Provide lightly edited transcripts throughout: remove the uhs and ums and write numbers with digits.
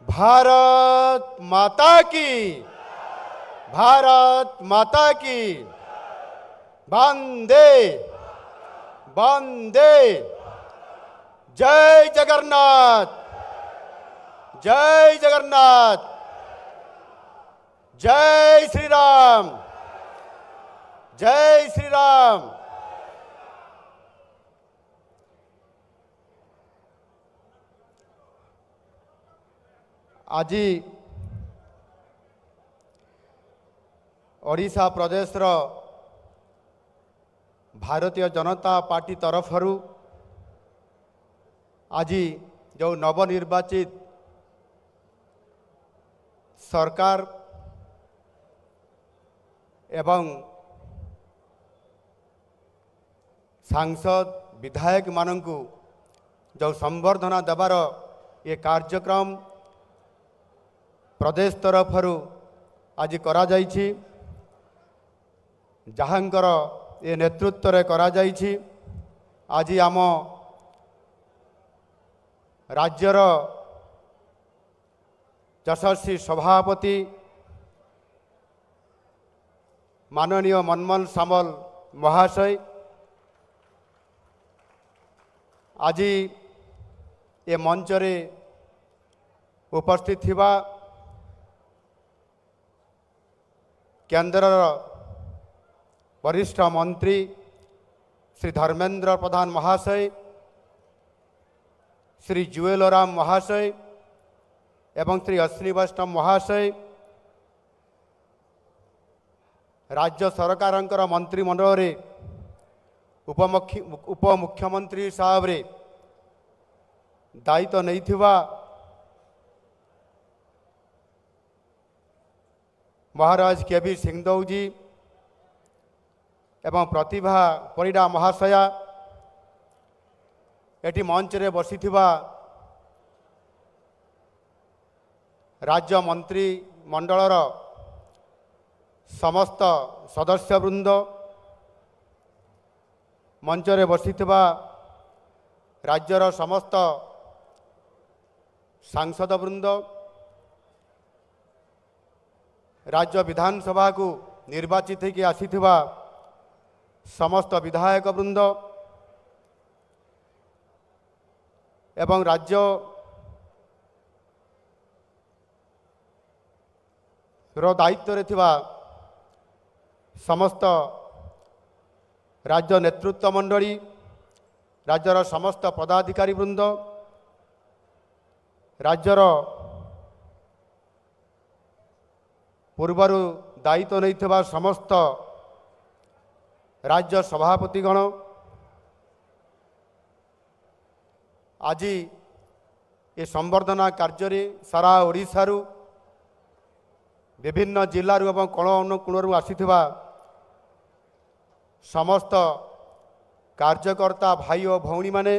भारत माता की, भारत माता की, वंदे वंदे। जय जगन्नाथ, जय जगन्नाथ, जय श्री राम, जय श्री राम। आज ओडिशा प्रदेश भारतीय जनता पार्टी तरफ आज जो नवनिर्वाचित सरकार एवं सांसद विधायक मानू जो संबर्धना देवार ये कार्यक्रम प्रदेश तरफ आज करा जाइछि, जहांकर ये नेतृत्व रे करा जाइछि। आज आम राज्यर यशस्वी सभापति माननीय मनमोहन सामल महाशय आज ये मंच रे उपस्थित थिबा केंद्र वरिष्ठ मंत्री श्री धर्मेंद्र प्रधान महाशय, श्री जुएल राम महाशय एवं श्री अश्विनी वैष्णव महाशय, राज्य सरकार मंत्रिमंडल रे उपमुख्यमंत्री साहब रे दायित्व नहीं थिबा महाराज केबी सिंहदेव जी एवं प्रतिभा परिडा महाशया, एटी मंच रे बसिथिबा राज्य मंत्री मंडलर समस्त सदस्यवृंद, मंच रे बसिथिबा राज्यर समस्त सांसद वृंद, राज्य विधानसभा को निर्वाचित होकर आसीथिबा समस्त विधायक वृंद एवं राज्य रो दायित्व रे थिबा समस्त राज्य नेतृत्व मंडली, राज्यर समस्त पदाधिकारी वृंद, राज्यर पूर्वर दायित्व नहीं थिबा समस्त राज्य सभापतिगण, आज ये संबर्धना कार्य सारा ओडिशा रु विभिन्न जिल्लारू एवं कोण अनुकोणरू आसीथिबा समस्त कार्यकर्ता भाई और भौणी माने,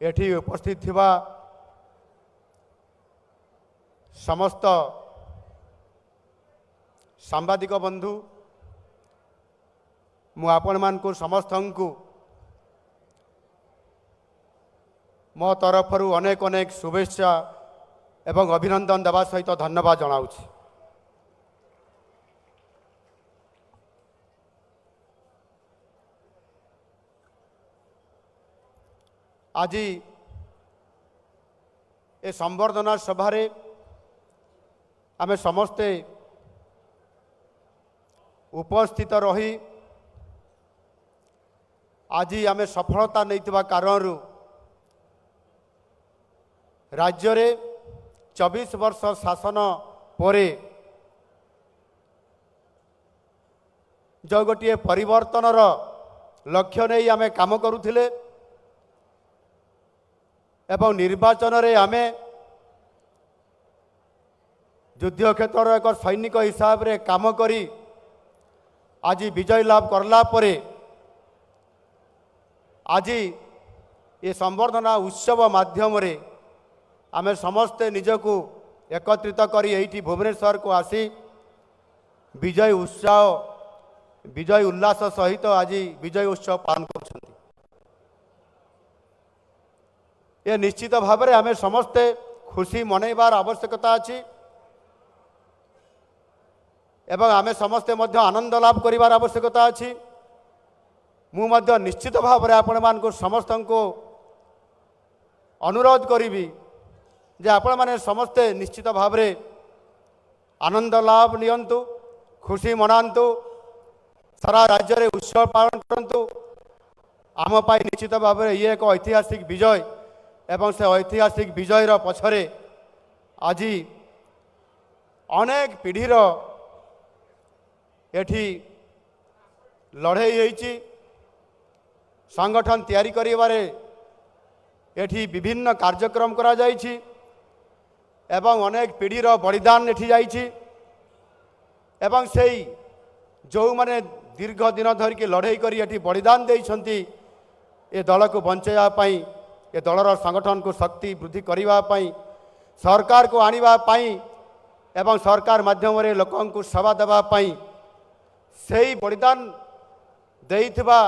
एठी उपस्थित थिबा समस्त सांबादिक बंधु, मु आपण मान को समस्त को मो तरफ अनेक अनेक शुभेच्छा एवं अभिनंदन देवा सहित धन्यवाद जनाऊछि। आज ए संबर्धना सभारे आमे समस्ते उपस्थित रही आज आमे सफलता नहीं कारण राज्य रे 24 वर्ष शासन परे जो गोटे परिवर्तनर लक्ष्य नहीं आमे काम करुथिले एवं निर्वाचन रे आमे युद्ध क्षेत्र एक सैनिक हिसाब रे काम करी आज विजय लाभ करला परे आज ये संबर्धना उत्सव माध्यम रे आमे समस्ते निजको एकत्रित करी एठी भुवनेश्वर को आसी विजय उत्साह विजय उल्लास सहित आज विजय उत्सव पालन कर। ए निश्चित भाव में आम समस्ते खुशी मनइबार आवश्यकता अच्छी एवं आम समस्ते आनंद लाभ करिवार आवश्यकता अच्छी मु निश्चित भाव में आपण मान समस्त को अनुरोध करी जे आपण माने समस्ते निश्चित भाव में आनंद लाभ नियंतु खुशी मनातु सारा राज्य में उत्सव पालन करंतु आम पाई निश्चित भाव में ये एक ऐतिहासिक विजय एवं से ऐतिहासिक विजयर पछरे आज अनेक पीढ़ीर एठी लड़ाई होईची संगठन तैयारी करिवारे एठी विभिन्न कार्यक्रम करा जाईची एवं अनेक पीढ़ीर बलिदान एठी जाईची एवं सेई जो माने दीर्घ दिन धरिक लड़ाई करी एठी बलिदान देइछंती ए दल को बंचाइबा पई ए दलर संगठन को शक्ति वृद्धि करिबा पई सरकार को आनिबा पई एवं सरकार माध्यम रे लोकन को सेवा देबा पई सेई बलिदान देइथिबा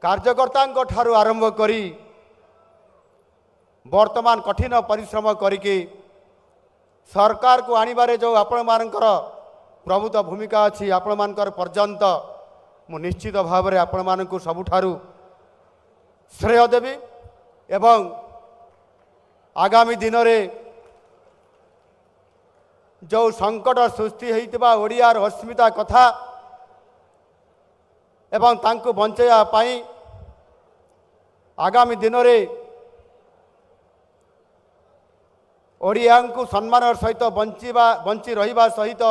कार्यकर्ता ठारू आरंभ करी वर्तमान कठिन परिश्रम करिके सरकार को आनिबारे जो आपण मानकर प्रभुत्व भूमिका अच्छी आपण मानकर पर्यंत मु निश्चित भाव में आपण मानकु सबुठारू श्रेय देवी एवं आगामी दिन में जो संकट सृष्टि होइतिबा ओडियार अस्मिता कथा एवं तांको बंचाइबा पाई आगामी दिन में ओडिया को सम्मान सहित बंची रहिबा सहित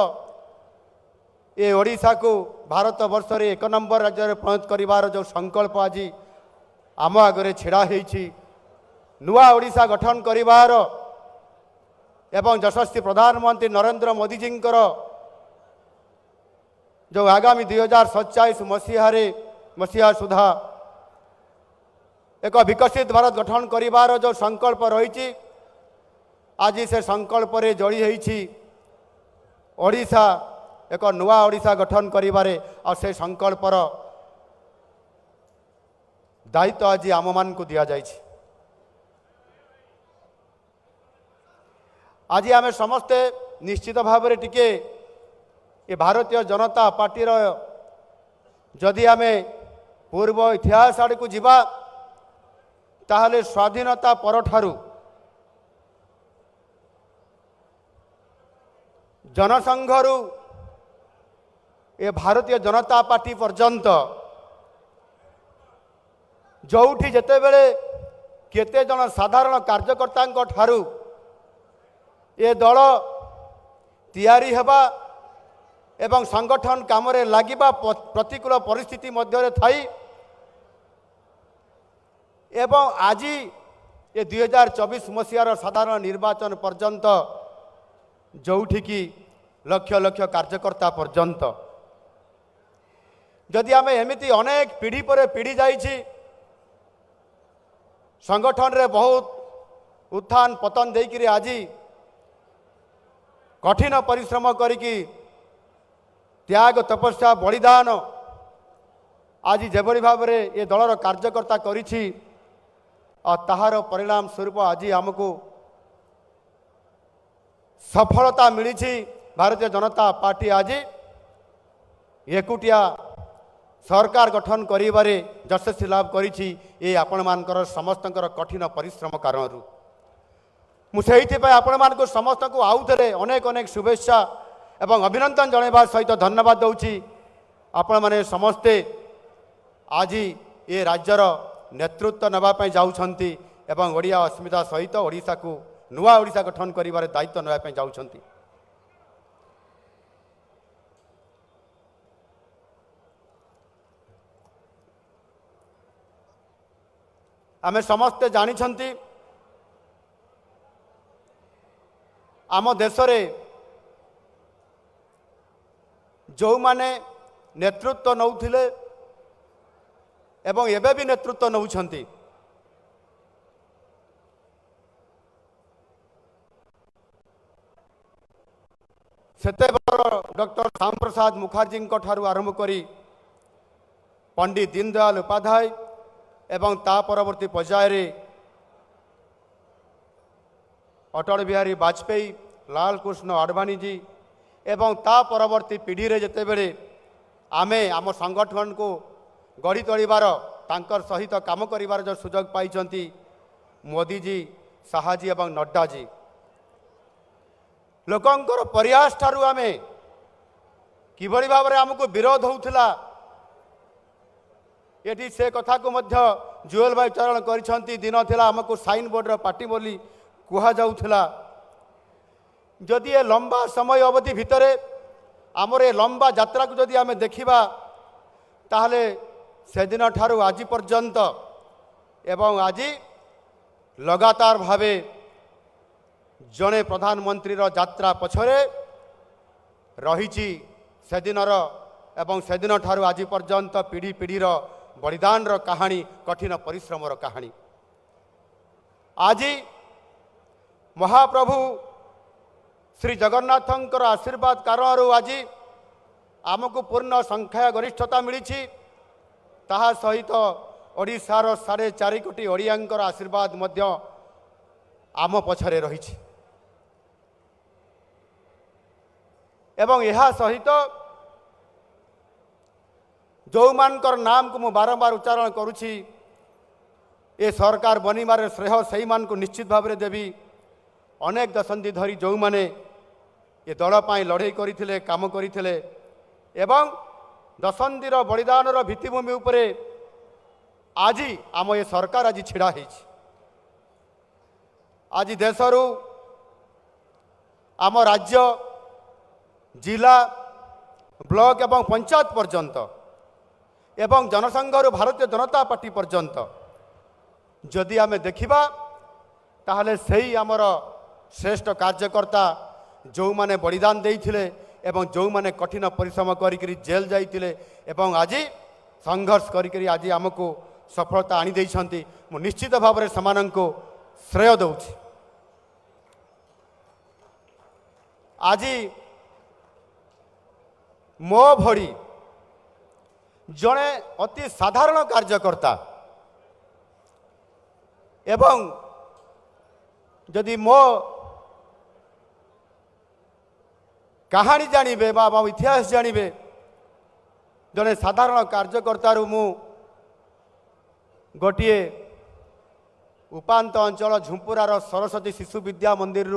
ये ओडिशा को भारत वर्ष रे 1 नंबर राज्य में परिणत करिवार जो संकल्प आज आम आगे छिड़ा होईची नुआ ओडिशा गठन करिवार एवं यशस्वी प्रधानमंत्री नरेंद्र मोदी जी जो आगामी 2047 मसीहा सुधा एक विकसित भारत गठन करिवार जो संकल्प रही आज से संकल्प रे जोड़ी होईची ओडिशा एक नुआ ओडिशा गठन करिबारे और से संकल्पर दायित्व आज आम मान को दिया जाइछि। आज आम समस्ते निश्चित भाव में टिके ये भारतीय जनता पार्टी जदि आम पूर्व इतिहास आड़ को जीवा ताहले स्वाधीनता परठारु जनसंघरु ये भारतीय जनता पार्टी पर्यंत जोठी जेते बेले केते जन साधारण कार्यकर्ता ठारू ये दल तैयारी हेबा एवं संगठन काम रे लागिबा प्रतिकूल परिस्थिति मध्य थाई एवं आज ये 2024 मसीहार साधारण निर्वाचन पर्यंत जोठी की लक्ष लक्ष कार्यकर्ता पर्यंत जदि आम एमती अनेक पीढ़ी पर पीढ़ी जाइछि संगठन रे बहुत उत्थान पतन देकिरे आज कठिन परिश्रम करिकी त्याग तपस्या बलिदान आज जेभली भाव में ये दलर कार्यकर्ता करिछि और ताहार परिणाम स्वरूप आज आमको सफलता मिली। भारतीय जनता पार्टी आज एकुटिया सरकार गठन करिबारे यशस्वी लाभ करिछि ये आपण मानकर समस्तंकर कठिन परिश्रम कारण मुझे आपण मानक समस्त को आउ थे अनेक अनेक शुभेच्छा एवं अभिनंदन जनवा सहित धन्यवाद दूची। आपण माने समस्ते आज ये राज्यर नेतृत्व नवापाई जाउछंती एवं ओडिया अस्मिता सहित ओडिशा को नुआ ओडिशा गठन करिबारे दायित्व नवापाई जाउछंती। आमे समस्ते जानिछंती आम देश रे जो माने नेतृत्व नौथिले एवं एबे भी नेतृत्व नौछंती सेते डॉक्टर श्याम प्रसाद मुखर्जी ठारू आरंभ करी पंडित दीनदयाल उपाध्याय एवं ता परवर्ती पर्याय अटल बिहारी वाजपेयी लाल कृष्ण आडवाणी जी एवं ता परवर्ती पीढ़ी रे जेतेबेले आमे आम संगठन को गढ़ी तोड़बार तांकर सहित काम करिवार जो सुजोग पाइछंती मोदी जी शाहजी एवं नड्डा जी लोकंकर प्रयास ठारू आमे किभଳି भाବରେ हमको विरोध होउथला एटी से कथा को मध्य जुएल भाई चरण करिछंती दिन थिला हमको साइन बोर्ड रो पार्टी बोली कुहा जाउथला जदि ए लंबा समय अवधि भितरे आमर ए लंबा यात्रा को जदि आमे देखिबा ताहले से दिन ठारू आज पर्यंत एवं आज लगातार भावे जड़े प्रधानमंत्री यात्रा पछरे रही से दिनर एवं से दिन ठारू आज पर्यंत पीढ़ी पीढ़ीर बलिदान कहानी कठिन परिश्रम कहानी आज महाप्रभु श्री जगन्नाथंकर आशीर्वाद कारण आज आमको पूर्ण संख्या गरिष्ठता मिली ताहा सहित ओडिशार 4.5 कोटी ओडियांकर आशीर्वाद मध्य आम पछरे रही एवं यह सहित जो मानकर नाम को मु बारंबार उच्चारण करुछि ए सरकार बनिबार श्रेय सही मान को निश्चित भाव में देवी अनेक दशंधि धरी जो माने ये दल पाई लड़ाई करथिले काम करथिले एवं दशंधिर बलिदानर भित्तिभूमि उपरे आज आम ये सरकार आज छिड़ा है आज देशरू आम राज्य जिला ब्लॉक एवं पंचायत पर्यंत एवं जनसंघर भारतीय जनता पार्टी पर्यंत जदि आमे देखिबा ताहले सही आमर श्रेष्ठ कार्यकर्ता जो माने बलिदान देइथिले एवं जो माने कठिन परिश्रम करिकरी जेल जाइतिले एवं आज संघर्ष करिकरी आज आमको सफलता आनी देइछंती मु निश्चित भाव में समानंको श्रेय दउछि आज मो भड़ी जड़े अति साधारण कार्यकर्ता एवं जदि मो कहानी जानवे बा इतिहास जानवे जड़े साधारण कार्यकर्ता मु गोटे उपात अंचल झुंपुरार सरस्वती शिशु विद्या मंदिर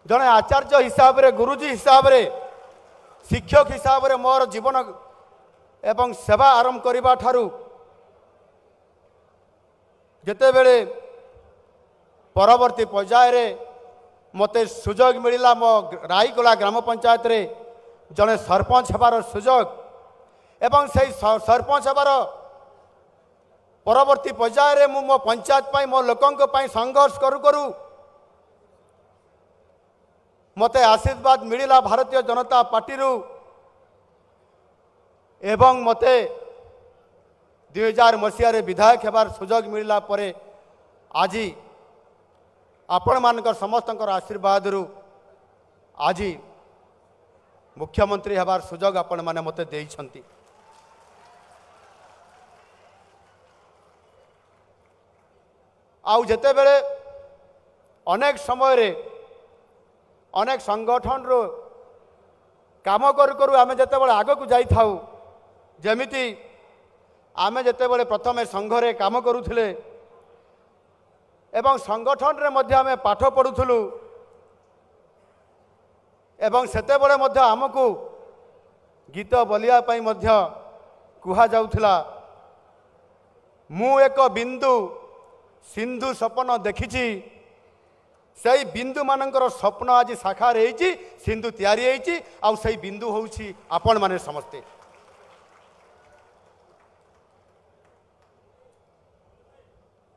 जड़े आचार्य हिसाब रे गुरुजी हिसाब रे शिक्षक हिसाब रे मोर जीवन एवं सेवा आरंभ करबा ठारू जेतेबेले परवर्ती पर्याय रे मते सुजोग मिलिला मो राईगोला ग्राम पंचायत रे जड़े सरपंच हेबार सुजोग एवं से सरपंच हेबार परवर्ती पर्याय रे मो पंचायत पाई मो लोकंक पाई संघर्ष करू करू मते आशीर्वाद मिलिला भारतीय जनता पार्टी रु एवं मते 2000 मसीह विधायक हेबार सुजोग मिलिला परे आज आपण मानकर समस्त आशीर्वाद रु आज मुख्यमंत्री हेबार सुजोग आपण माने मते देइछंती आउ जेते बेले अनेक समय रे अनेक संगठन रो काम करू करू आमे जेते बेले आगो को जाई थाउ जेमिति आमे जेते बेले प्रथमे संघरे काम करूथिले एवं संगठन रे मध्य आमे पाठ पढुथुलु एवं सेते बेले मध्य आमको गीत बोलिया पई मध्य कुहा जाउथला मु एक बिंदु सिंधु सपन देखिछि सही बिंदु मानकर स्वप्न आज साकार होइछि सिंधु तैयारी होइछि आ सही बिंदु होउछि आपण माने समस्ते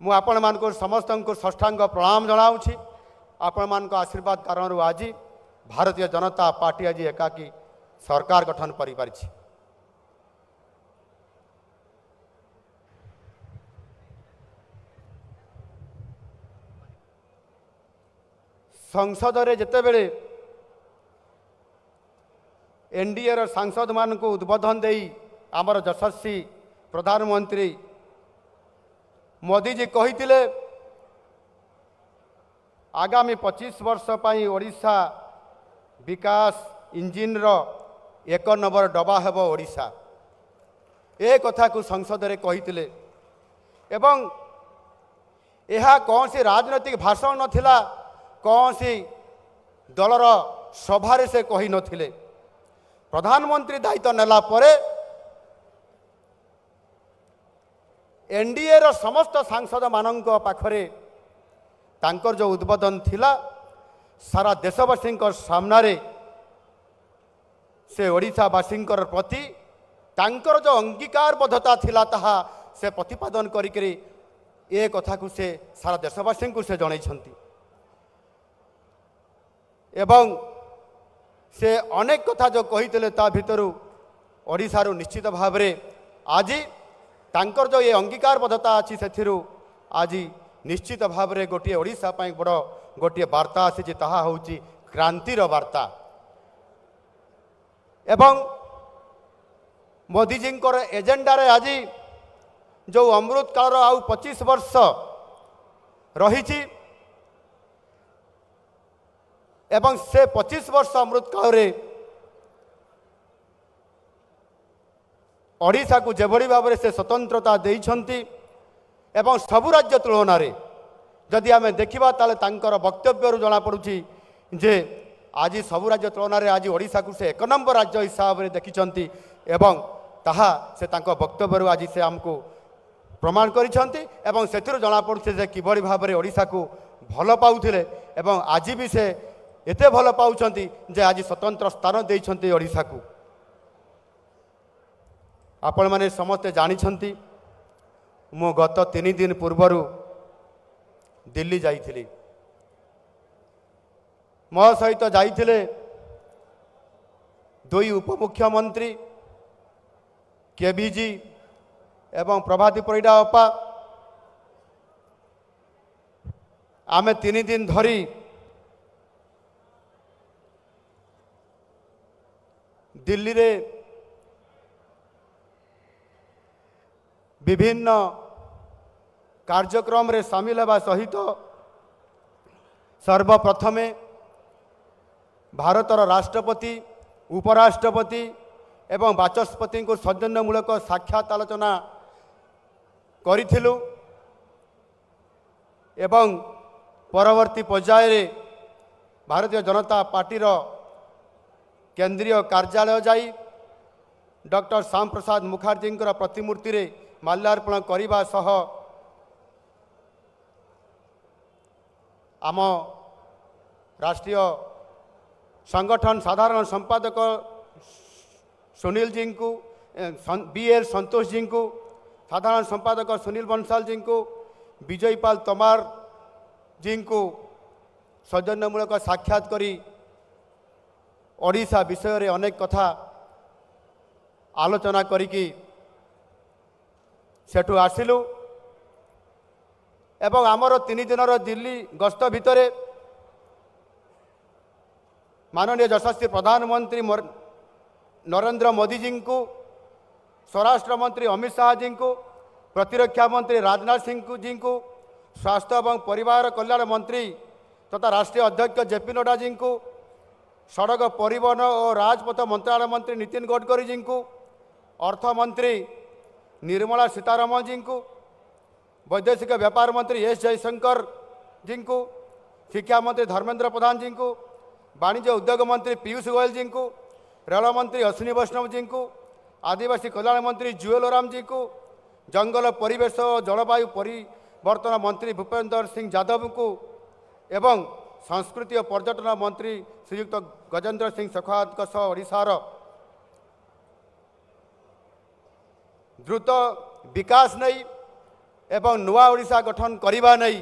मु आपण मानको समस्त को षष्ठांग प्रणाम जनाउछि आपण मानको आशीर्वाद कारण आज भारतीय जनता पार्टी आज एकाकी सरकार गठन करि पारिछि संसद रे जेते बेले एनडीए रो सांसद मान को उद्बोधन देई आमर यशस्वी प्रधानमंत्री मोदी जी कहिथिले आगामी 25 वर्ष पर ओडिशा विकास इंजिन रो 1 नंबर डबा हेब ओडिशा ए कथा को संसद में कही एवं यह कौन सी राजनैतिक भाषण नथिला कौन सी दलर सभारे से कही नथिले प्रधानमंत्री दायित्व नेला परे एनडीए रो समस्त सांसद मानक पाखरे तांकर जो उद्बोधन थिला सारा देशवासी सामना रे से ओडिशावासी प्रति तांकर जो अंगीकारबद्धता थिला ताहा से प्रतिपादन करिकरी ए कथा को से सारा देशवासी को से जनइछंती एवं से अनेक कथा जो कही ता भितरु ओडिशारू निश्चित भाव रे आज तांकर जो ये अंगीकारबद्धता अच्छी से आज निश्चित भाव रे गोटे ओडिशा पाई बड़ गोटे वार्ता आसी ताहा होची क्रांतिर वार्ता एवं मोदी जी एजेंडा रे आज जो अमृत काल आउ 25 वर्ष रही एवं से 25 वर्ष अमृत काल रे ओडिशा को जेभली भाव से स्वतंत्रता देइछंती एवं सबु राज्य तुलन में जदि आम देखा ताले तांकर वक्तव्य जना पड़ुछि जे आज सबु राज्य तुलन में आज ओडिशा को से 1 नंबर राज्य हिसाब से देखिछंती एवं ताहा से तांको वक्तव्य आज से आमको प्रमाण करिछंती एवं सेथिरु जना पड़ुछि जे किभली भाव में ओडिशा को भल पाउथिले एवं आज भी से एते भल पाउछंती जे आज स्वतंत्र स्थान देइछंती ओडिशा को आपण माने समस्ते जानिछंती मु गत 3 दिन पूर्वर दिल्ली जाइथिली मो सहित जाइथिले 2 उपमुख्यमंत्री केबीजी एवं प्रभाती परिडा अपा आमे 3 दिन धरी दिल्ली रे विभिन्न कार्यक्रम रे शामिल होगा सहित सर्वप्रथमे भारतर राष्ट्रपति उपराष्ट्रपति एवं बाचस्पति को सौजन्यमूलक साक्षात आलोचना करिथिलु एवं परवर्ती पर्याय रे भारतीय जनता पार्टी रो केंद्रीय कार्यालय जाई डॉक्टर श्याम प्रसाद मुखर्जी प्रतिमूर्ति रे माल्यार्पण करने सह आम राष्ट्रीय संगठन साधारण संपादक सुनील जी को बीएल संतोष जी को साधारण संपादक सुनील बंसाल जी को विजयपाल तोमार जी को सौजन्यमूलक साक्षात करी ओडिशा विषय रे अनेक कथा आलोचना करिकी सेठू आसिलु एवं आमर 3 दिनर दिल्ली गस्त भितर माननीय यशस्वी प्रधानमंत्री नरेंद्र मोदी जी को स्वराष्ट्र मंत्री अमित शाह जी को प्रतिरक्षा मंत्री राजनाथ सिंह जी को स्वास्थ्य एवं परिवार कल्याण मंत्री तथा राष्ट्रीय अध्यक्ष जेपी नड्डा जी को सड़क परिवहन और राजपथ मंत्रालय मंत्री नितिन गडकरी जी को अर्थ मंत्री निर्मला सीतारमण जी को वैदेशिक व्यापार मंत्री एस जयशंकर जी को शिक्षा मंत्री धर्मेंद्र प्रधान जी को वाणिज्य उद्योग मंत्री पीयूष गोयल जी को रेल मंत्री अश्विनी वैष्णव जी को आदिवासी कल्याण मंत्री जुएल ओराम जी को जंगल परिवेश और जलवायु परिवर्तन मंत्री भूपेंद्र सिंह यादव को एवं संस्कृति और पर्यटन मंत्री श्रीयुक्त गजेंद्र सिंह शेखावत ओडिशार द्रुत विकास नहीं एवं नुआ ओडिशा गठन करने नहीं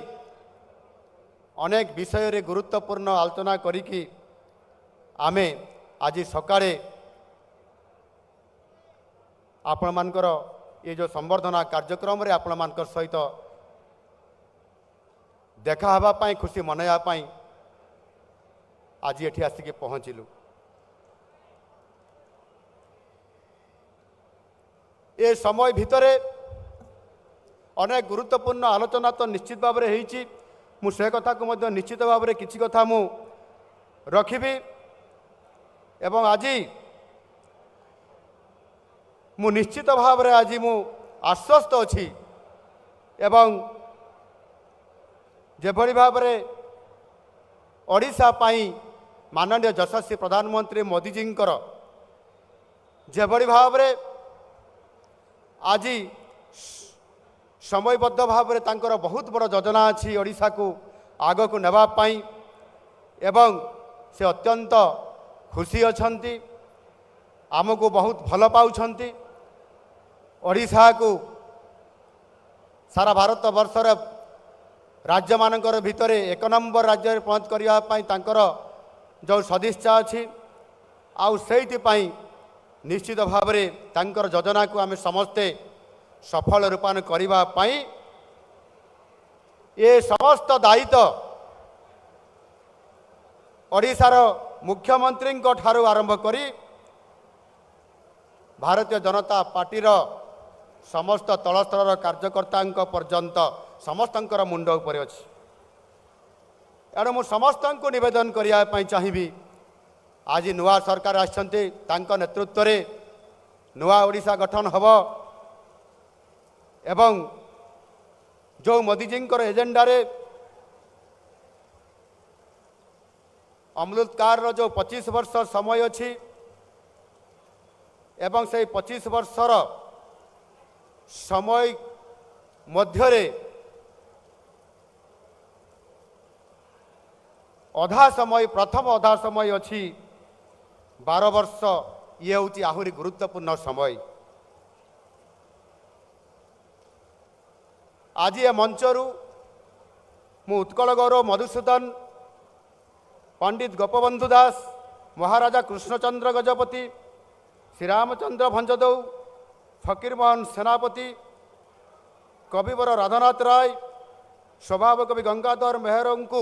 अनेक विषय रे गुरुत्वपूर्ण आलोचना करिकी आमे आज सकाळे आपण मानकर ये जो संवर्धना कार्यक्रम रे आपण मानकर सहित देखा हवा पाई खुशी मनैया पाई आज एठी आसिके पहुँचलु। ए समय भितरे अनेक गुरुत्वपूर्ण आलोचना तो निश्चित भाव में होईची मु से कथा को मध्य निश्चित भाव में किसी कथा मु रखिबी एवं आज मु निश्चित भाव में आज मु आश्वस्त अच्छी एवं जेभली भाव में ओडिशा पाई माननीय यशस्वी प्रधानमंत्री मोदी जी जेभली भाव में आज समयबद्ध भाव में तांकर बहुत बड़ योजना अच्छी ओडिशा को आग को नेबाई एवं से अत्यंत खुशी अछंती आमको बहुत भल पाउछंती ओडिशा को सारा भारत वर्षर राज्य मानकर भितर एक नंबर राज्य पहुँच करने तांकर जो सदिच्छा अच्छी आउ से निश्चित भाव में तांकर योजना को आम समस्ते सफल रूपायन करने ये समस्त दायित्व ओडिशार मुख्यमंत्री ठारू आरंभ करी भारतीय जनता पार्टीर समस्त तलस्तर कार्यकर्ता पर्यंत समस्त मुंड उपर अच्छी एणु मु समस्त को निवेदन करने चाहिए आज नुआ सरकार आछंती तांको नेतृत्व रे नुआ ओडिशा गठन हब एवं जो मोदी जी एजेंडा रे अमृतकार जो 25 वर्ष समय अच्छी एवं से 25 वर्षर समय मध्यरे अधा समय प्रथम अधा समय अच्छी 12 वर्ष ये हूँ आहरी गुरुत्वपूर्ण समय आज ये मंचरू मु उत्कल गौरव मधुसूदन पंडित गोपबंधु दास महाराजा कृष्णचंद्र गजपति श्रीरामचंद्र भंजदौ फकीरमोहन सेनापति कविवर राधानाथ राय स्वभाव कवि गंगाधर मेहर को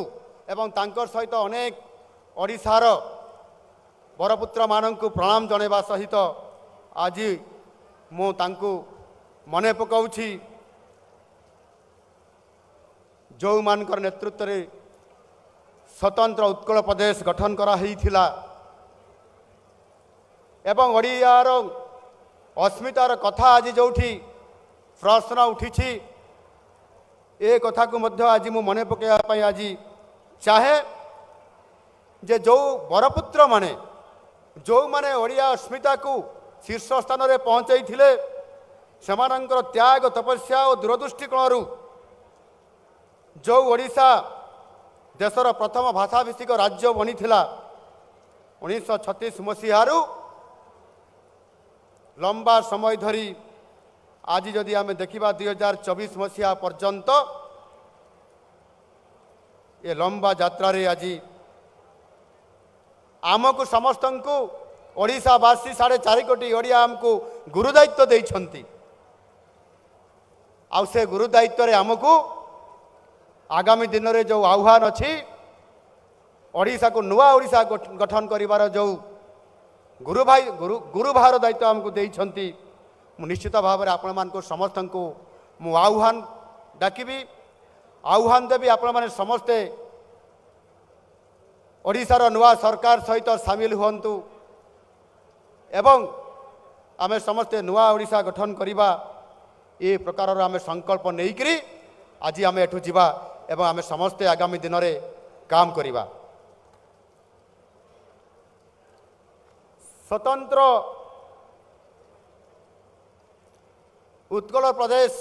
एवं तांकर सहित अनेक ओडिशार बरपुत्र मानक प्रणाम जनवा सहित आज मु तांकु मने पकाउछि जो मानकर नेतृत्व रे स्वतंत्र उत्कल प्रदेश गठन करा हिथिला एवं ओडियार अस्मितार कथा आज जोठी प्रश्न उठी ए कथा को मध्य आज मु मने पकाइबा आज चाहे जे जो बरपुत्र माने जो माने ओडिया अस्मिता को शीर्ष स्थान में पहुँचाई सेमानंकर त्याग तपस्या और दूरदृष्टिकोण जो ओडिशा देशर प्रथम भाषाभिषिक राज्य बनी 1936 मसीहारू लंबा समय धरी आज जदि आम देखा 2024 मसीहा पर्यंत ये लंबा यात्रा रे आज आमको समस्त को ओडिशावासी 4.5 कोटी ओडिया आमको गुरुदायित्व देइछंती आउ से गुरुदायित्व रे आमको आगामी दिन में जो आह्वान अच्छी ओडिशा को नुआ ओडिशा गठन करिवार जो गुरुभार दायित्व आमको देइछंती मु निश्चित भाव में आपण मान को समस्त को मु आह्वान डाकिबी आह्वान देवी आपण माने समस्ते ओडिशार नुआ सरकार सहित सामिल हुंतु एवं आमे समस्ते नुआ ओडिशा गठन करिबा ये प्रकार आम संकल्प नहीं आज आम एठू जीवा एवं आम समस्ते आगामी दिन में काम करिबा स्वतंत्र उत्कल प्रदेश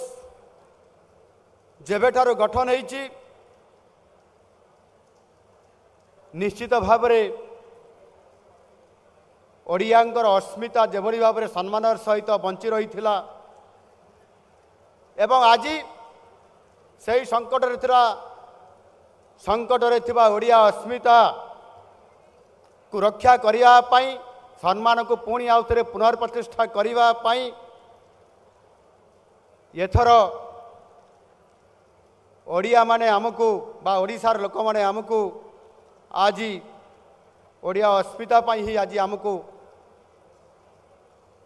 जेबेठारु गठन होइछि निश्चित भाव में ओडियांकर अस्मिता जेभली भाव में सम्मानर सहित बंची रही एवं आज से संकट रे ओडिया अस्मिता को रक्षा करने सम्मान को पुणी आउ थे पुनर्प्रतिष्ठा करने एथर ओडिया माने आमको बा ओडिशार लोक माने आमको आज ओडिया अस्मिता ही आज आमको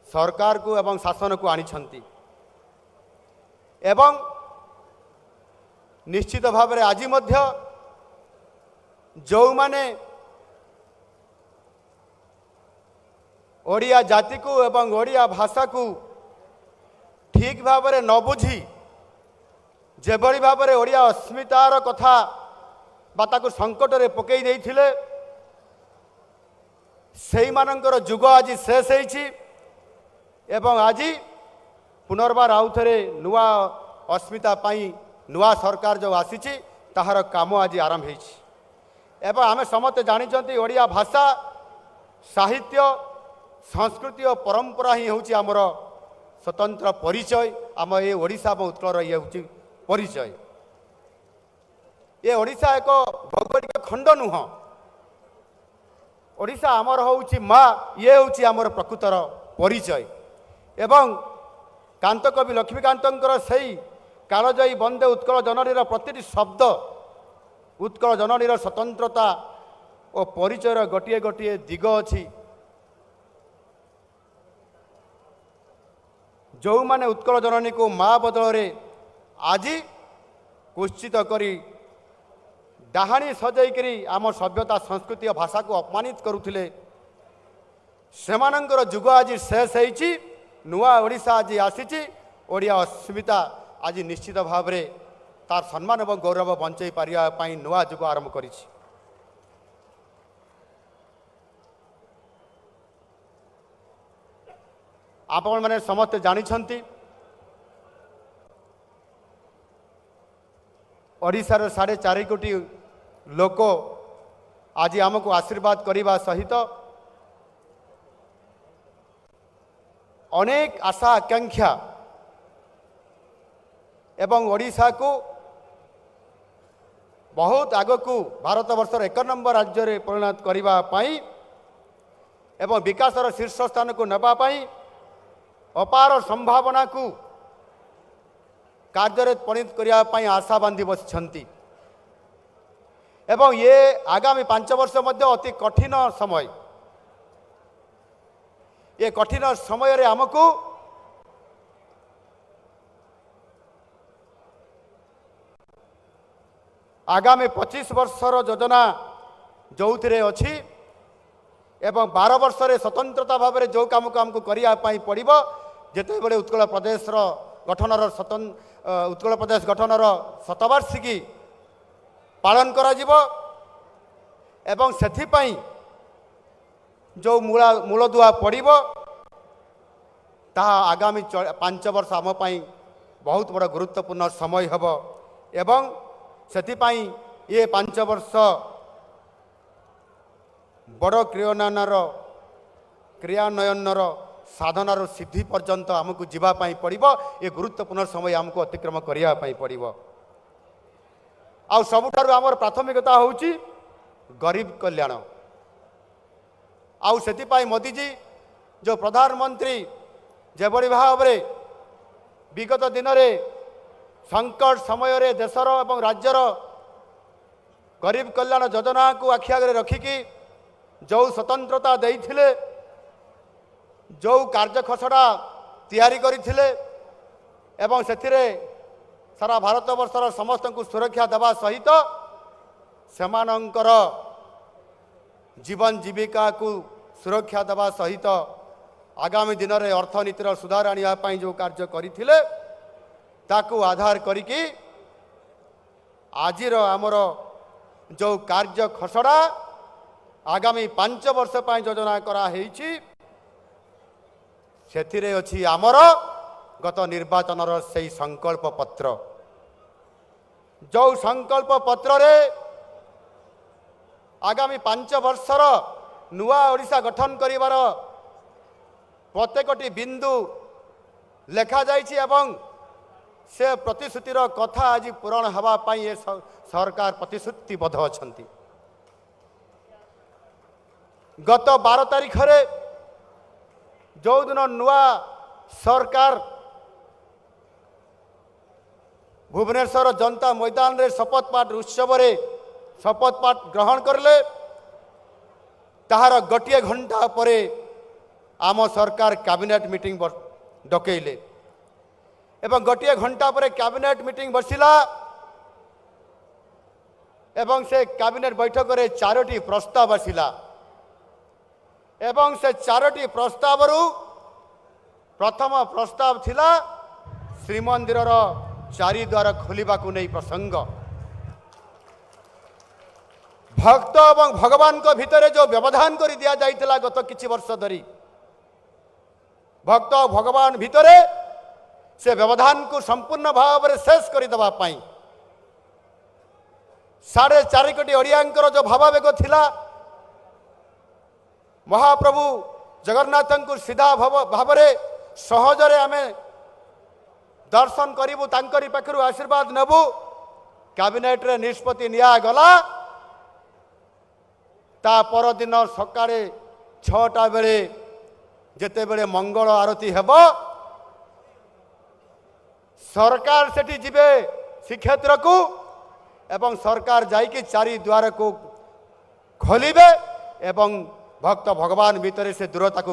सरकार को एवं शासन को आनिछंती एवं निश्चित भाव में आज जो माने ओडिया जाति को एवं ओडिया भाषा को ठीक भाव में न बुझी जेभली भाव में ओडिया अस्मितार कथा बाता संकट में पकई देइथिले सेई मानकर जुग आज शेष होइछि एवं आज पुनर्बार आउ थे नुआ अस्मिता पाई नुआ सरकार जो आसीछि ताहार काम आज आरंभ होइछि एवं आमे समस्त जानिछंती ओडिया भाषा साहित्य संस्कृति और परंपरा ही होउछि आमर स्वतंत्र परिचय आम ये ओडिशा व उत्कल ये होउछि परिचय ये ओडिशा एक भौगोलिक खंड नुह ओडिशा आमर होउछि माँ ये होउछि आमर प्रकृतर परिचय एवं कांत कवि लक्ष्मीकांतर सही कालजयी बंदे उत्कल जननीर प्रतिटी शब्द उत्कल जननीर स्वतंत्रता और परिचयर गोटे गोटे दिग अच्छी जो माने उत्कल जननी को माँ बदल आज कुश्चित करी डाहाणी सजैकरी आम सभ्यता संस्कृति और भाषा को अपमानित करुथिले सेमानंकर जुग आज शेष होइछि नुआ ओडिशा आज आसीछि ओडिया अस्मिता आज निश्चित भाव में तार सम्मान और गौरव बंचाई पारिया पाई नुआ जुग आरंभ करिछि आपण माने समस्त जानिछंती ओडिशार 4.5 कोटी लोक आज आमको आशीर्वाद करने सहित अनेक आशा आकांक्षा एवं ओडिशा को बहुत आग को भारत वर्षर 1 नंबर राज्य में परिणत करने एवं विकासर शीर्ष स्थान को नापी अपार संभावना को कार्य परिणत करने आशा बांधी बसी एवं ये आगामी 5 वर्ष मध्य अति कठिन समय ये कठिन समय रे आमको आगामी 25 वर्षर योजना जो थे अच्छी एवं 12 वर्ष स्वतंत्रता भाव में जो काम को आमको करने पड़ो जिते बड़े उत्कल प्रदेश गठनर उत्कल प्रदेश गठनर शतवार्षिकी पालन करा जिवो एवं सेथिपाई जो मूलदुआ पड़ो ताहा आगामी 5 वर्ष आम पाई बहुत बड़ा गुरुत्वपूर्ण समय हब एवं सेथिपाई ये 5 वर्ष बड़ क्रियान्वयनर साधनार सिद्धि पर्यंत आमको जीवाई पड़ो ये गुरुत्वपूर्ण समय आमको अतिक्रम करने पड़ो आउ सबुठारु आमर प्राथमिकता होउची गरीब कल्याण आउ सेतिपाई मोदी जी जो प्रधानमंत्री जेभली भाव में विगत दिन में संकट समय रे देशर एवं राज्यर गरीब कल्याण योजना को आखि आगे रखिकी जो स्वतंत्रता देइथिले जो कार्य खसड़ा तैयारी करथिले एवं सेथिरे सारा भारत वर्षर समस्त को सुरक्षा देवा सहित सेमानंकर जीवन जीविका को सुरक्षा देवा सहित आगामी दिन में अर्थनीतिर सुधार आने जो कार्य करथिले ताकू आधार करिकी आजिर आमर जो कार्य खसड़ा आगामी 5 वर्ष योजना करा सेथिरे अछि आमर गत निर्वाचन से संकल्प पत्र जो संकल्प पत्र रे आगामी 5 वर्षर नुआ ओडिशा गठन करिवार प्रत्येकटी बिंदु लेखा जाइछि एवं से प्रतिश्रुतिर कथा आज पूरण हवा पाई ये सरकार प्रतिश्रुतिबद्ध अछंती गत 12 तारीख रे जो दिन नुआ सरकार भुवनेश्वर जनता मैदान रे शपथ पाठ उत्सव रे शपथ पाठ ग्रहण करले ताहार गोटे घंटा परे आम सरकार कैबिनेट मीटिंग डकैले एवं गोटे घंटा पर कैबिनेट मीटिंग बसिला এবং ସେ କ୍ୟାବିନେଟ୍ ବୈଠକରେ 4ଟି ପ୍ରସ୍ତାବ ଆସିଲା ଏବଂ ସେ 4ଟି ପ୍ରସ୍ତାବରୁ ପ୍ରଥମ ପ୍ରସ୍ତାବ ଥିଲା ଶ୍ରୀମନ୍ଦିରର ଚାରିଦ୍ୱାର ଖୋଲିବାକୁ ନେଇ ପ୍ରସଙ୍ଗ। ଭକ୍ତ ଏବଂ ଭଗବାନଙ୍କ ଭିତରେ ଯେଉଁ ବ୍ୟବଧାନ କରି ଦିଆଯାଇଥିଲା ଗତ କିଛି ବର୍ଷ ଧରି, ଭକ୍ତ ଭଗବାନ ଭିତରେ ସେ ବ୍ୟବଧାନକୁ ସମ୍ପୂର୍ଣ୍ଣ ଭାବରେ ଶେଷ କରିଦେବା ପାଇଁ 4.5 କୋଟି ଓଡ଼ିଆଙ୍କର ଯେଉଁ ଭାବାବେଗ ଥିଲା ମହାପ୍ରଭୁ ଜଗନ୍ନାଥଙ୍କୁ ସିଧା ଭାବରେ ସହଜରେ ଆମେ ଦର୍ଶନ କରିବୁ, ତାଙ୍କରି ପାଖରୁ ଆଶୀର୍ବାଦ ନେବୁ, କ୍ୟାବିନେଟ୍ରେ ନିଷ୍ପତ୍ତି ନିଆଗଲା। ତା ପରଦିନ ସକାଳେ 6ଟା ବେଳେ ଯେତେବେଳେ ମଙ୍ଗଳ ଆରତୀ ହେବ, ସରକାର ସେଠି ଯିବେ ଶ୍ରୀକ୍ଷେତ୍ରକୁ ଏବଂ ସରକାର ଯାଇକି ଚାରିଦ୍ୱାରକୁ ଖୋଲିବେ ଏବଂ ଭକ୍ତ ଭଗବାନ ଭିତରେ ସେ ଦୂରତାକୁ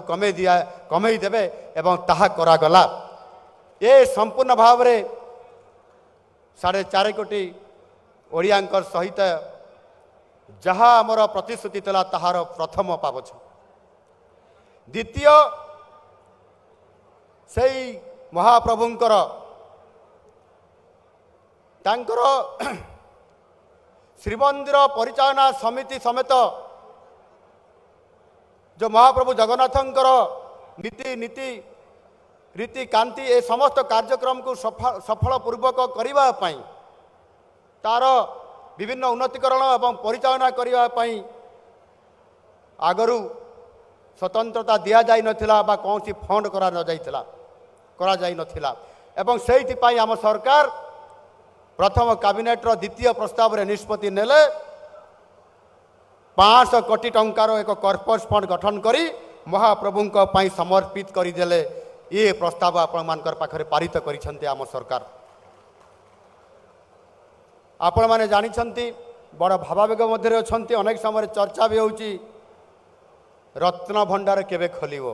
କମେଇ ଦେବେ ଏବଂ ତାହା କରାଗଲା। ଏ ସମ୍ପୂର୍ଣ୍ଣ ଭାବରେ 4.5 କୋଟି ଓଡ଼ିଆଙ୍କ ସହିତ ଯାହା ଆମର ପ୍ରତିଶ୍ରୁତି ଥିଲା ତାହାର ପ୍ରଥମ ପାବଛ। ଦ୍ୱିତୀୟ, ସେଇ ମହାପ୍ରଭୁଙ୍କର ତାଙ୍କର ଶ୍ରୀମନ୍ଦିର ପରିଚାଳନା ସମିତି ସମେତ ଯେଉଁ ମହାପ୍ରଭୁ ଜଗନ୍ନାଥଙ୍କର ନୀତି ରୀତିକାନ୍ତି ଏ ସମସ୍ତ କାର୍ଯ୍ୟକ୍ରମକୁ ସଫଳ ପୂର୍ବକ କରିବା ପାଇଁ, ତାର ବିଭିନ୍ନ ଉନ୍ନତିକରଣ ଏବଂ ପରିଚାଳନା କରିବା ପାଇଁ ଆଗରୁ ସ୍ୱତନ୍ତ୍ରତା ଦିଆଯାଇନଥିଲା ବା କୌଣସି ଫଣ୍ଡ କରାଯାଇନଥିଲା ଏବଂ ସେଇଥିପାଇଁ ଆମ ସରକାର ପ୍ରଥମ କ୍ୟାବିନେଟ୍ର ଦ୍ୱିତୀୟ ପ୍ରସ୍ତାବରେ ନିଷ୍ପତ୍ତି ନେଲେ 500 କୋଟି ଟଙ୍କାର ଏକ କର୍ପସ୍ ଫଣ୍ଡ ଗଠନ କରି ମହାପ୍ରଭୁଙ୍କ ପାଇଁ ସମର୍ପିତ କରିଦେଲେ। ଏ ପ୍ରସ୍ତାବ ଆପଣମାନଙ୍କର ପାଖରେ ପାରିତ କରିଛନ୍ତି ଆମ ସରକାର। ଆପଣମାନେ ଜାଣିଛନ୍ତି, ବଡ଼ ଭାବାବେଗ ମଧ୍ୟରେ ଅଛନ୍ତି, ଅନେକ ସମୟରେ ଚର୍ଚ୍ଚା ବି ହେଉଛି ରତ୍ନ ଭଣ୍ଡାର କେବେ ଖୋଲିବ।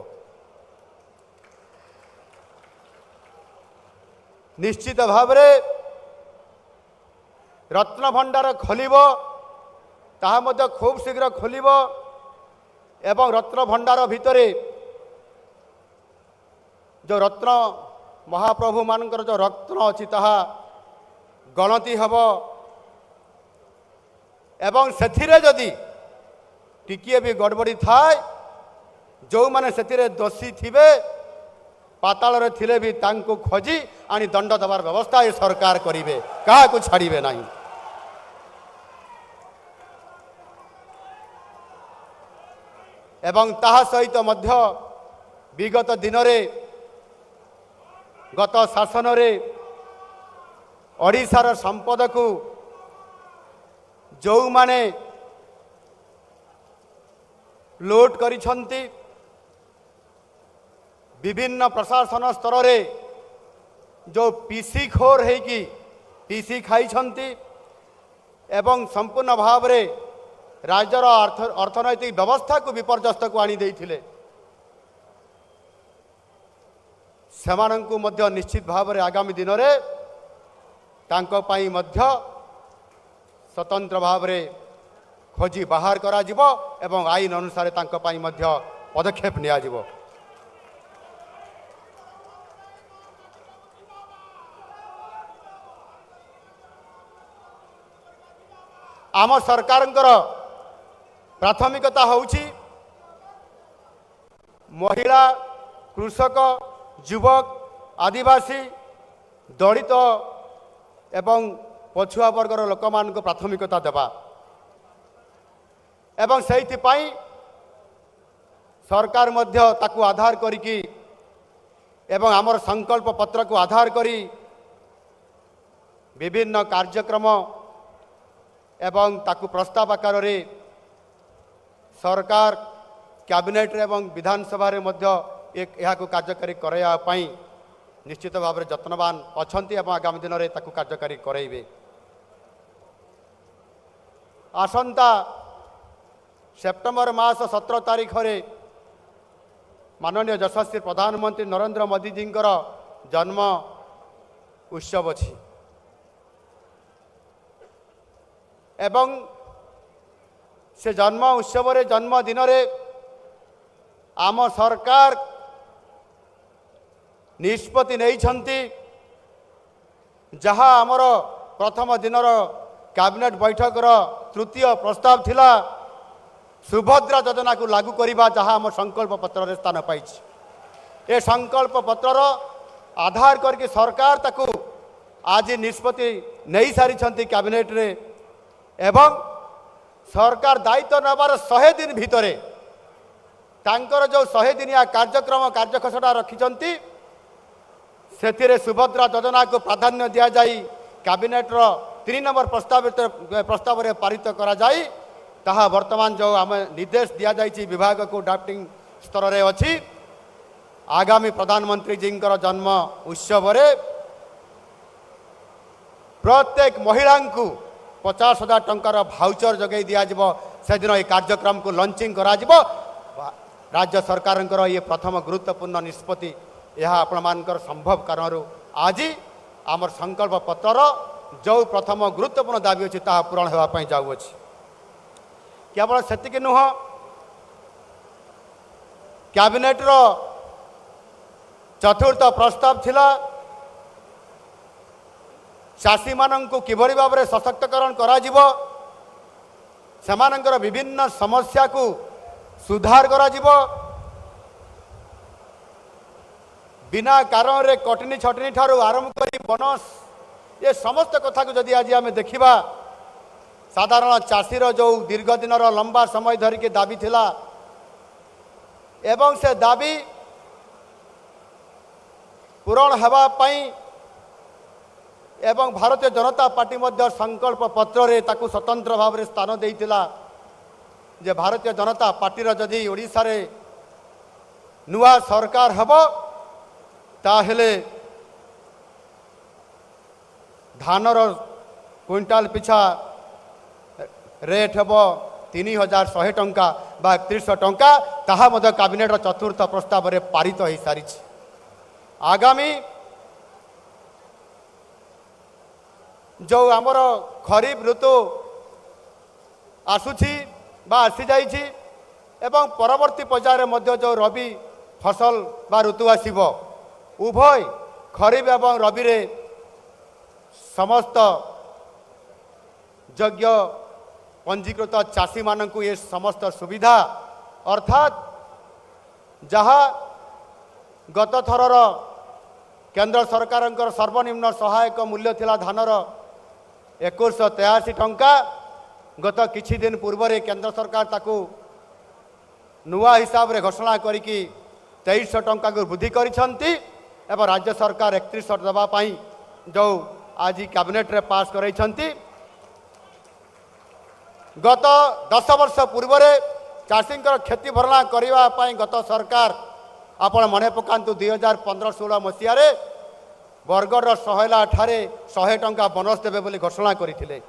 ନିଶ୍ଚିତ ଭାବରେ ରତ୍ନ ଭଣ୍ଡାର ଖୋଲିବ, ତାହା ମଧ୍ୟ ଖୁବ୍ ଶୀଘ୍ର ଖୋଲିବ ଏବଂ ରତ୍ନ ଭଣ୍ଡାର ଭିତରେ ଯେଉଁ ରତ୍ନ ମହାପ୍ରଭୁମାନଙ୍କର ଯେଉଁ ରତ୍ନ ଅଛି ତାହା ଗଣତି ହେବ ଏବଂ ସେଥିରେ ଯଦି ଟିକିଏ ବି ଗଡ଼ବଡ଼ି ଥାଏ, ଯେଉଁମାନେ ସେଥିରେ ଦୋଷୀ ଥିବେ ପାତାଳରେ ଥିଲେ ବି ତାଙ୍କୁ ଖୋଜି ଆଣି ଦଣ୍ଡ ଦେବାର ବ୍ୟବସ୍ଥା ଏ ସରକାର କରିବେ, କାହାକୁ ଛାଡ଼ିବେ ନାହିଁ। ଏବଂ ତାହା ସହିତ ମଧ୍ୟ ବିଗତ ଦିନରେ ଗତ ଶାସନରେ ଓଡ଼ିଶାର ସମ୍ପଦକୁ ଯେଉଁମାନେ ଲୁଟ କରିଛନ୍ତି, ବିଭିନ୍ନ ପ୍ରଶାସନ ସ୍ତରରେ ଯେଉଁ ପିସି ଖୋର ହେଇକି ପିସି ଖାଇଛନ୍ତି ଏବଂ ସମ୍ପୂର୍ଣ୍ଣ ଭାବରେ ରାଜ୍ୟର ଅର୍ଥନୈତିକ ବ୍ୟବସ୍ଥାକୁ ବିପର୍ଯ୍ୟସ୍ତକୁ ଆଣିଦେଇଥିଲେ, ସେମାନଙ୍କୁ ମଧ୍ୟ ନିଶ୍ଚିତ ଭାବରେ ଆଗାମୀ ଦିନରେ ତାଙ୍କ ପାଇଁ ମଧ୍ୟ ସ୍ୱତନ୍ତ୍ର ଭାବରେ ଖୋଜି ବାହାର କରାଯିବ ଏବଂ ଆଇନ ଅନୁସାରେ ତାଙ୍କ ପାଇଁ ମଧ୍ୟ ପଦକ୍ଷେପ ନିଆଯିବ। ଆମ ସରକାରଙ୍କର ପ୍ରାଥମିକତା ହେଉଛି ମହିଳା, କୃଷକ, ଯୁବକ, ଆଦିବାସୀ, ଦଳିତ ଏବଂ ପଛୁଆ ବର୍ଗର ଲୋକମାନଙ୍କୁ ପ୍ରାଥମିକତା ଦେବା ଏବଂ ସେଇଥିପାଇଁ ସରକାର ମଧ୍ୟ ତାକୁ ଆଧାର କରିକି ଏବଂ ଆମର ସଂକଳ୍ପ ପତ୍ରକୁ ଆଧାର କରି ବିଭିନ୍ନ କାର୍ଯ୍ୟକ୍ରମ ଏବଂ ତାକୁ ପ୍ରସ୍ତାବ ଆକାରରେ ସରକାର କ୍ୟାବିନେଟ୍ରେ ଏବଂ ବିଧାନସଭାରେ ମଧ୍ୟ ଏହାକୁ କାର୍ଯ୍ୟକାରୀ କରାଇବା ପାଇଁ ନିଶ୍ଚିତ ଭାବରେ ଯତ୍ନବାନ ଅଛନ୍ତି ଏବଂ ଆଗାମୀ ଦିନରେ ତାକୁ କାର୍ଯ୍ୟକାରୀ କରାଇବେ। ଆସନ୍ତା ସେପ୍ଟେମ୍ବର ମାସ 17 ତାରିଖରେ ମାନନୀୟ ଯଶସ୍ୱୀ ପ୍ରଧାନମନ୍ତ୍ରୀ ନରେନ୍ଦ୍ର ମୋଦିଜୀଙ୍କର ଜନ୍ମ ଉତ୍ସବ ଅଛି। एवं से जन्म उत्सव जन्मदिन आम सरकार निष्पत्ति नहीं जहाँ आमर प्रथम दिन कैबिनेट बैठक तृतीय प्रस्ताव थिला सुभद्रा योजना को लागू करने जहाँ आम संकल्प पत्र रे स्थान पाई। ए संकल्प पत्र आधार करके सरकार ताकू आज निष्पत्ति नहीं सारी कैबिनेट रे एवं सरकार दायित्व नबार 100 दिन भितर तांकर जो 100 दिनिया कार्यक्रम कार्यखसटा रखिंट से सुभद्रा योजना को प्राधान्य दि जाई कैबिनेट रो 3 नंबर प्रस्ताव रे पारित करा जाई ताहा वर्तमान जो आम निर्देश दि जाइए विभाग को ड्राफ्टिंग स्तर रे अछि। आगामी प्रधानमंत्री जी जन्म उत्सव प्रत्येक महिला को 50,000 टंकार भाउचर जगै दिज्व से दिन ये कार्यक्रम को लॉन्चिंग करा राज्य सरकार ये प्रथम गुरुत्वपूर्ण निष्पत्ति यह आपण संभव कारण आज आमर संकल्प पत्र जो प्रथम गुरुत्वपूर्ण दाबी अच्छी ता पूरण होगापी जाऊँगी। केवल सेतिक नुह कैबिनेट रो चतुर्थ प्रस्ताव थिला चाषी मानंकु किभली भाव में सशक्तकरण करा जिवो सेमानंकर विभिन्न समस्या को सुधार करा जिवो बिना कारण रे कटनी छटनी ठारू आरंभ करी बनस ये समस्त कथा को जदि आज आम देखा साधारण चाषीर जो दीर्घ दिन लंबा समय धरिकी दाबी थिला एवं से दाबी पूरण हेबा पई एवं भारतीय जनता पार्टी मध्य संकल्प पत्र रे ताकू स्वतंत्र भाव में स्थान देइतिला जे भारतीय जनता पार्टी जदि ओडिशा रे नुआ सरकार हेबो ताहेले धानर क्विंटाल पिछा रेट हेबो 3,100 टंका बा 3100 टंका ताहा मध्य कैबिनेट चतुर्थ प्रस्ताव रे पारित हो सारी। आगामी जो आमर खरीफ ऋतु आसुछि बा आसी जाइछि एवं परवर्ती पर्यायर मध्य जो रबी फसल बा ऋतु आसीबो उभय खरीफ एवं रबी रे समस्त योग्य पंजीकृत चाषी मानंकु ये समस्त सुविधा अर्थात जहाँ गत थरर केंद्र सरकार सर्वनिम्न सहायक मूल्य थिला धानर 2183 टंका गत किछि दिन पूर्व केंद्र सरकार ताकू नुआ हिसाब रे घोषणा करिकी 2300 टंका को वृद्धि करिसंती एवं राज्य सरकार 3100 दबा पाई जो आज कैबिनेट रे पास करैछंती। गत 10 वर्ष पूर्व चाषी क्षति भरणा करने गत सरकार आपण मने पकांतु 2015-16 मसीह बरगढ़ सहेला ठारे 100 टंका बोनस देवे बोली घोषणा करथिले।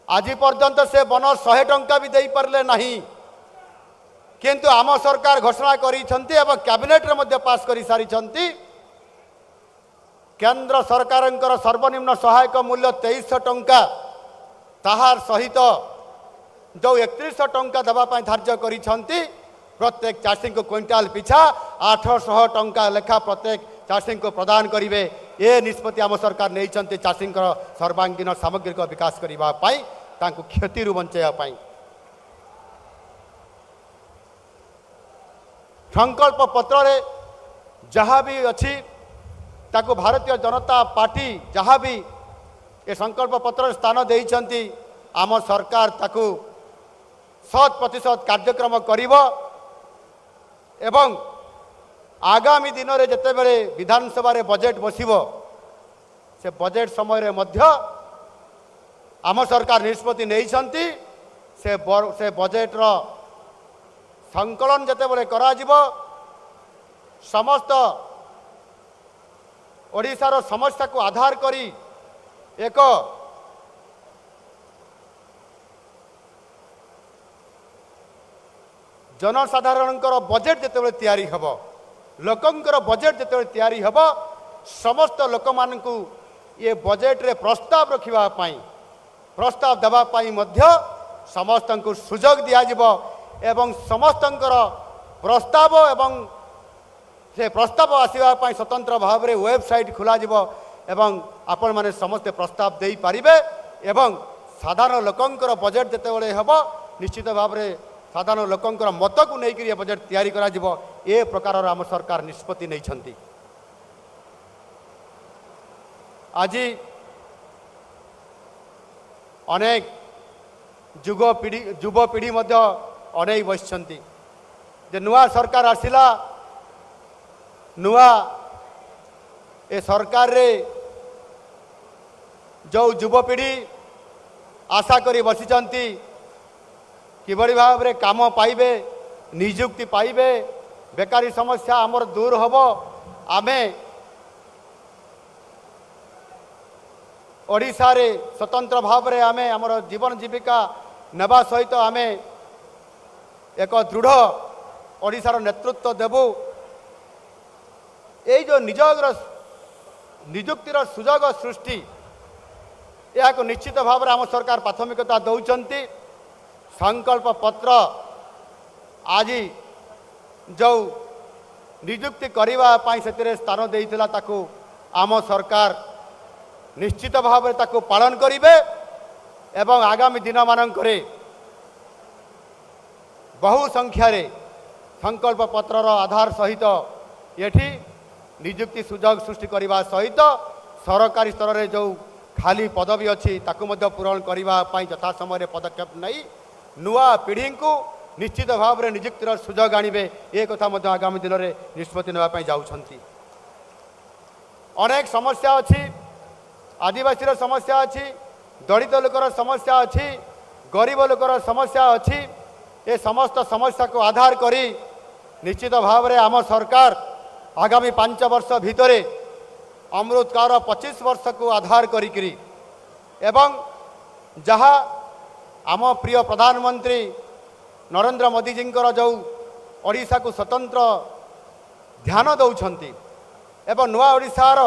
आज पर्यंत से बोनस 100 टंका भी दे पारले नहीं किंतु आम सरकार घोषणा करिसंती एवं कैबिनेट रे मध्य पास करि सारिसंती केंद्र सरकार सर्वनिम्न सहायक मूल्य 2300 टंका ताहार सहित जो 3100 टंका देवाई धार्य करिसंती प्रत्येक चाषी को क्विंटाल पिछा 800 टंका लेखा प्रत्येक चाषी को प्रदान करेंगे। ये निष्पत्ति आम सरकार नहीं चाषी सर्वांगीन सामग्रिक विकास करने क्षति बचाई संकल्प पत्र रे जहाँ भी अच्छी ताकू भारतीय जनता पार्टी जहाँ भी ये संकल्प पत्र स्थान देइछंती आम सरकार ताकू 100% कार्यक्रम करिवो एवं आगामी दिन में जिते बड़े विधानसभा रे बजेट बसिबो से बजेट समय रे मध्य आम सरकार निष्पत्ति नहीं से बजेट रो संकलन जिते बड़े करा जिवो समस्त ओडिशार समस्या को आधार करी एक जनसाधारण बजेट जिते तैयारी हब लोकंकर बजेट जिते तैयारी हब समस्त लोक मानू ये बजेट रे प्रस्ताव रखिबा पाई प्रस्ताव देवाई समस्त सुजोग दिज्व एवं समस्त प्रस्ताव एवं से प्रस्ताव आसवाई स्वतंत्र भाव में वेबसाइट खोल आपण मैंने समस्ते प्रस्ताव दे पारे एवं साधारण लोकंकर बजेट जितेबाला हम निश्चित भाव में साधारण लोकंकर मत को लेकर बजेट तैयारी करा ए प्रकार आम सरकार निष्पत्ति नहीं। आज अनेक युवपीढ़ी अनेक बसि नुआ सरकार आसिला नुआ ए सरकार रे जो युवपीढ़ी आशा करी बसिचंती किभली भाव में काम पाइबे नियुक्ति पाइबे बेकारी समस्या आमर दूर हम आमे ओडिशा रे स्वतंत्र भाव में आमे आमर जीवन जीविका नेबा सहित आमे एक दृढ़ ओडिशार नेतृत्व देबू ये जो नियुक्तिर सुजोग सृष्टि यह निश्चित भाव में आम सरकार प्राथमिकता दौरान संकल्प पत्र आज जो नियुक्ति करने से स्थान देता ताकू आम सरकार निश्चित भाव में ताकू पालन करेंगे एवं आगामी दिन मानक बहु संख्यार संकल्प पत्रर आधार सहित ये नियुक्ति सुजोग सृष्टि करने सहित सरकारी स्तर में जो खाली पदवी अच्छी पूरण करने यथा समय पदक्षेप नहीं नुआ पीढ़ी को निश्चित भाव में नियुक्तिर सुजोग आणवे ये कथा आगामी दिन में निष्पत्ति नापी जाऊँगी। अनेक समस्या अच्छी आदिवासी समस्या अच्छी दलित लोकर समस्या अच्छी गरीब लोकर समस्या अच्छी ये समस्त समस्या को आधार करी निश्चित भाव में आम सरकार आगामी 5 वर्ष भितर अमृतकाल 25 वर्ष को आधार करी एवं जहाँ आम प्रिय प्रधानमंत्री नरेंद्र मोदी जी जो ओडिशा को स्वतंत्र ध्यान दौरान एवं नुआ ओडिशार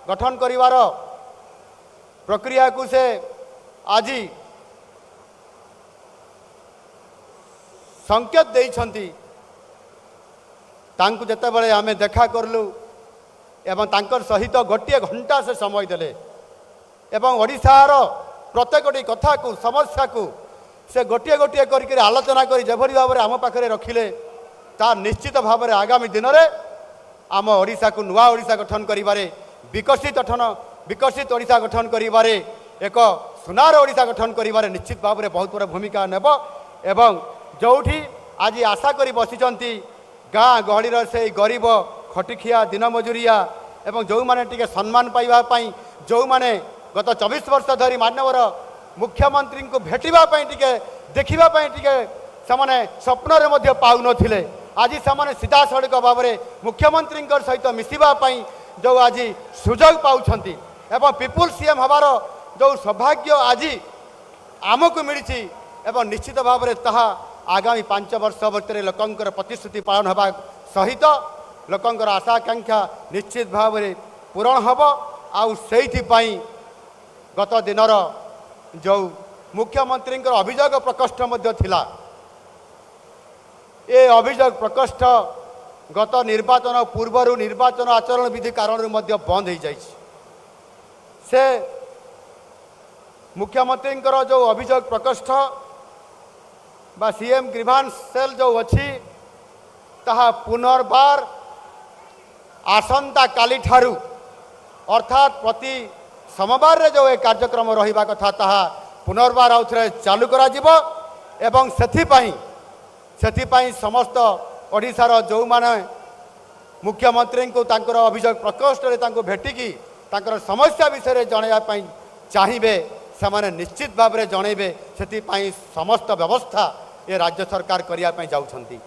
गठन करिवार प्रक्रिया को से आज संकेत देइछंती तांको जेतेबेले आमे देखा करलु एवं तांकर सहित गोटे घंटा से समय देले एवं ओडिशार प्रत्येकटी कथा को समस्या को से गोटे गोटे करके आलोचना करी जेभली भाव में आम पाखे रखिले ता निश्चित भाव में आगामी दिन में आम ओडिशा को नुआ ओडिशा गठन करिबारे विकसित ओडिशा गठन करिबारे एक सुनार ओडिशा गठन करिबारे निश्चित भाव में बहुत बड़ा भूमिका नेब एवं जोठी आज आशा करी बसिचंती गाँ गहली से गरीब खटिखिया दिन मजुरिया एवं जो माने टिके सम्मान पाइबा पई जो माने गत 24 वर्ष धरी मानवर मुख्यमंत्री को भेटिबा पई टिके देखिबा पई टिके समाने स्वप्न रे मध्य पाउ नथिले आज समाने सीधा सड़क भाव में मुख्यमंत्री सहित मिसिबा पई जो आज सुजोग पाउछंती एवं पीपुल सीएम हबार जो सौभाग्य आज आमको मिली एवं निश्चित भाव में ताहा आगामी 5 वर्ष भितर लोकंकर प्रतिश्रुति पालन होगा सहित लोकंकर आशा आकांक्षा निश्चित भाव में पूरण हम आउ गत दिनर जो मुख्यमंत्री अभियोग प्रकोष्ठ थिला ए अभियोग प्रकोष्ठ गत निर्वाचन पूर्वर निर्वाचन आचरण विधि कारण बंद हो जाए से मुख्यमंत्री जो अभियोग प्रकोष्ठ बा सीएम ग्रीवांस सेल जो अच्छी ताहा पुनर्बार आसंता काली ठारू अर्थात प्रति सोमवार रे जो एक कार्यक्रम रहिबा कथा ताहा पुनर्बार आउ थे चालू करा जिवो एवं सेथिपाई समस्त ओडिशार जो माने मुख्यमंत्री को तांकर अभियोग प्रकोष्ठ रे तांको भेटिकी तांकर समस्या विषय जणाइबा पई चाहिए से निश्चित भाव में जनइबे सेथिपाई समस्त व्यवस्था ये राज्य सरकार करने जाउछंती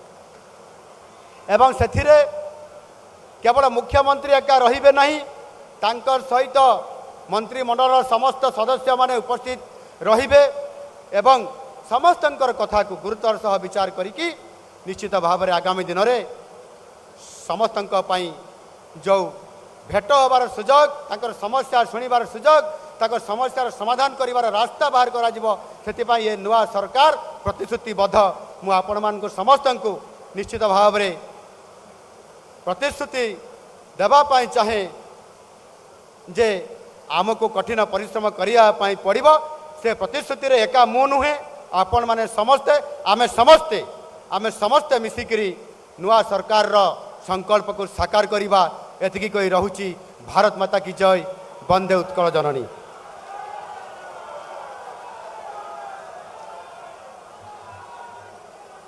एवं सेथिरे केवल मुख्यमंत्री एका रहिबे नहीं तांकर सहित मंत्रिमंडल समस्त सदस्य माने उपस्थित रहिबे एवं समस्तंकर कथा को गुरुत्वर सह विचार करिकी निश्चित भाव में आगामी दिन में समस्तंक पई जो भेट होबार सुजोग तांकर समस्या शुणिबार सुजोग ତାଙ୍କର ସମସ୍ୟାର ସମାଧାନ କରିବାର ରାସ୍ତା ବାହାର କରାଯିବ। ସେଥିପାଇଁ ଏ ନୂଆ ସରକାର ପ୍ରତିଶ୍ରୁତିବଦ୍ଧ। ମୁଁ ଆପଣମାନଙ୍କୁ ସମସ୍ତଙ୍କୁ ନିଶ୍ଚିତ ଭାବରେ ପ୍ରତିଶ୍ରୁତି ଦେବା ପାଇଁ ଚାହେଁ ଯେ ଆମକୁ କଠିନ ପରିଶ୍ରମ କରିବା ପାଇଁ ପଡ଼ିବ। ସେ ପ୍ରତିଶ୍ରୁତିରେ ଏକା ମୁଁ ନୁହେଁ, ଆପଣମାନେ ସମସ୍ତେ ଆମେ ସମସ୍ତେ ମିଶିକିରି ନୂଆ ସରକାରର ସଂକଳ୍ପକୁ ସାକାର କରିବା। ଏତିକି କହି ରହୁଛି। ଭାରତ ମାତା କି ଜୟ। ବନ୍ଦେ ଉତ୍କଳ ଜନନୀ।